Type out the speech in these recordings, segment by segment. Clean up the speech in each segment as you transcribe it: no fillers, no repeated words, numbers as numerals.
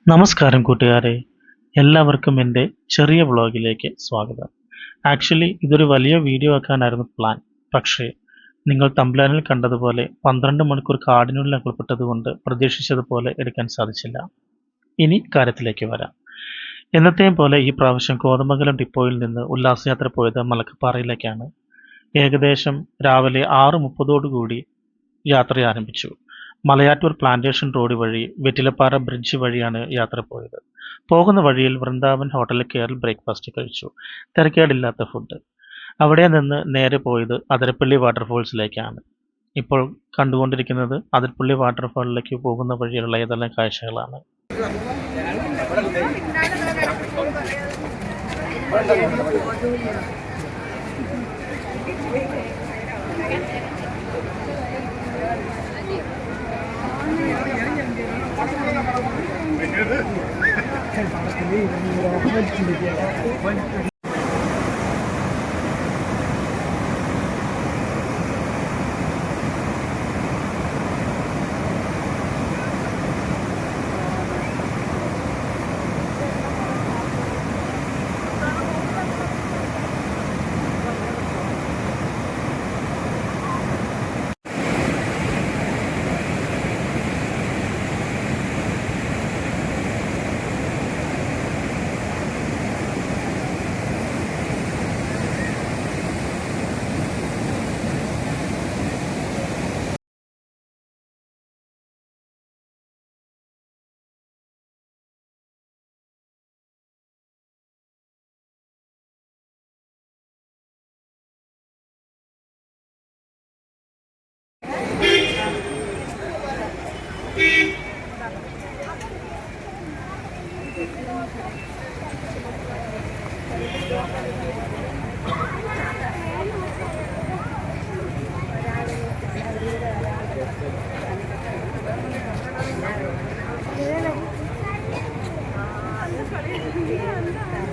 നമസ്കാരം കൂട്ടുകാരെ, എല്ലാവർക്കും എൻ്റെ ചെറിയ വ്ളോഗിലേക്ക് സ്വാഗതം. ആക്ച്വലി ഇതൊരു വലിയ വീഡിയോ ആക്കാനായിരുന്നു പ്ലാൻ. പക്ഷേ നിങ്ങൾ തംബ്ലൈനിൽ കണ്ടതുപോലെ 12 മണിക്കൂർ കാടിനുള്ളിൽ അകപ്പെട്ടതുകൊണ്ട് പ്രതീക്ഷിച്ചതുപോലെ എടുക്കാൻ സാധിച്ചില്ല. ഇനി കാര്യത്തിലേക്ക് വരാം. എന്നത്തെയും പോലെ ഈ പ്രാവശ്യം കോതമംഗലം ഡിപ്പോയിൽ നിന്ന് ഉല്ലാസയാത്ര പോയത് മലക്കപ്പാറയിലേക്കാണ്. ഏകദേശം രാവിലെ 6:30 യാത്ര ആരംഭിച്ചു. മലയാറ്റൂർ പ്ലാന്റേഷൻ റോഡ് വഴി വെറ്റിലപ്പാറ ബ്രിഡ്ജ് വഴിയാണ് യാത്ര പോയത്. പോകുന്ന വഴിയിൽ വൃന്ദാവൻ ഹോട്ടലിൽ കയറി ബ്രേക്ക്ഫാസ്റ്റ് കഴിച്ചു. തിരക്കേടില്ലാത്ത ഫുഡ്. അവിടെ നിന്ന് നേരെ പോയത് അതിരപ്പള്ളി വാട്ടർഫോൾസിലേക്കാണ്. ഇപ്പോൾ കണ്ടുകൊണ്ടിരിക്കുന്നത് അതിരപ്പള്ളി വാട്ടർഫാളിലേക്ക് പോകുന്ന വഴിയുള്ള ഏതെല്ലാം കാഴ്ചകളാണ്.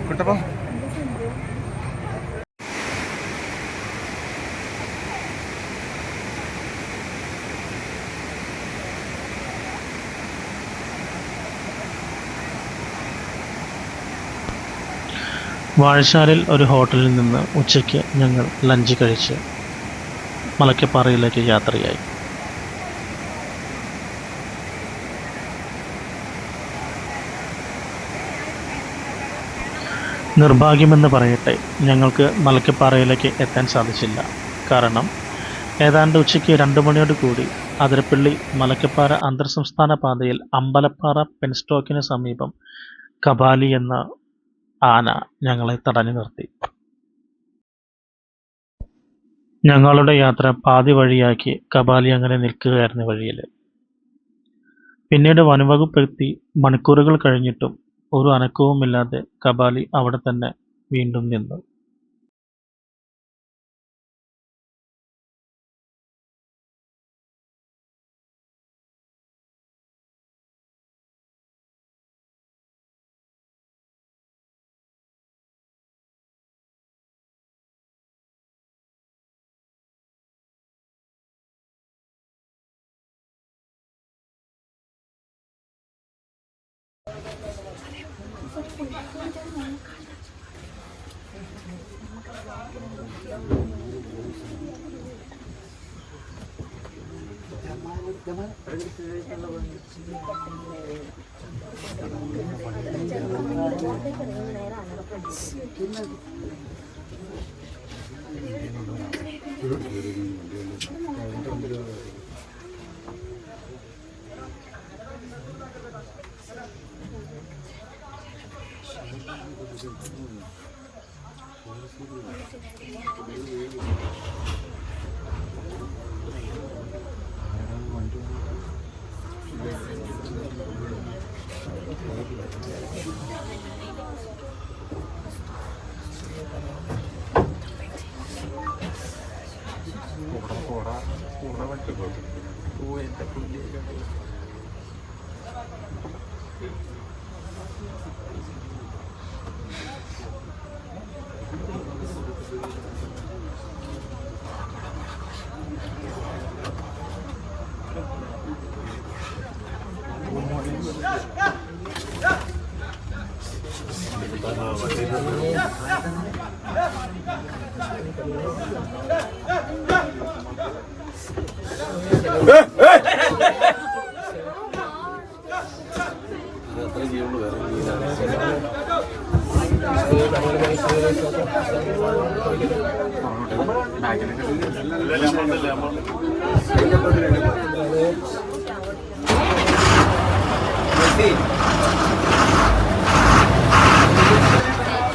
കുട്ടപ്പം വാഴശാലിൽ ഒരു ഹോട്ടലിൽ നിന്ന് ഉച്ചയ്ക്ക് ഞങ്ങൾ ലഞ്ച് കഴിച്ച് മലക്കപ്പാറയിലേക്ക് യാത്രയായി. നിർഭാഗ്യമെന്ന് പറയട്ടെ, ഞങ്ങൾക്ക് മലക്കപ്പാറയിലേക്ക് എത്താൻ സാധിച്ചില്ല. കാരണം ഏതാണ്ട് ഉച്ചയ്ക്ക് 2 മണിയോടുകൂടി അതിരപ്പള്ളി മലക്കപ്പാറ അന്തർ സംസ്ഥാന പാതയിൽ അമ്പലപ്പാറ പെൻസ്റ്റോക്കിന് സമീപം കബാലി എന്ന ആന ഞങ്ങളെ തടഞ്ഞു നിർത്തി. ഞങ്ങളുടെ യാത്ര പാതി വഴിയാക്കി കബാലി അങ്ങനെ നിൽക്കുകയായിരുന്നു വഴിയിൽ. പിന്നീട് വനംവകുപ്പ് എത്തി. മണിക്കൂറുകൾ കഴിഞ്ഞിട്ടും ഒരു അനക്കവുമില്ലാതെ കബാലി അവിടെ തന്നെ വീണ്ടും നിന്നു.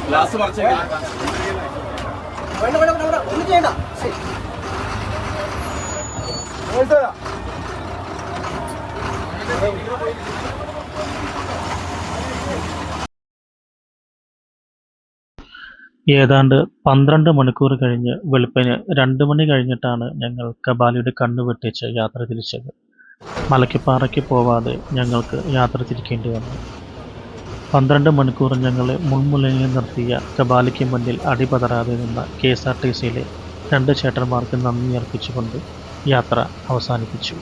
ഗ്ലാസ് പറിച്ചേ ഒന്നും ചെയ്യണ്ട. ഏതാണ്ട് 12 മണിക്കൂർ കഴിഞ്ഞ് വെളുപ്പിന് 2 മണി കഴിഞ്ഞിട്ടാണ് ഞങ്ങൾ കബാലിയുടെ കണ്ണ് വെട്ടിച്ച് യാത്ര തിരിച്ചത്. മലയ്ക്കപ്പാറയ്ക്ക് പോവാതെ ഞങ്ങൾക്ക് യാത്ര തിരിക്കേണ്ടി വന്നു. 12 മണിക്കൂർ ഞങ്ങളെ മുൾമുനയിൽ നിർത്തിയ കബാലിക്ക് മുന്നിൽ അടിപതറാതെ നിന്ന KSRTCയിലെ 2 ചേട്ടന്മാർക്ക് നന്ദി അർപ്പിച്ചുകൊണ്ട് യാത്ര അവസാനിപ്പിച്ചു.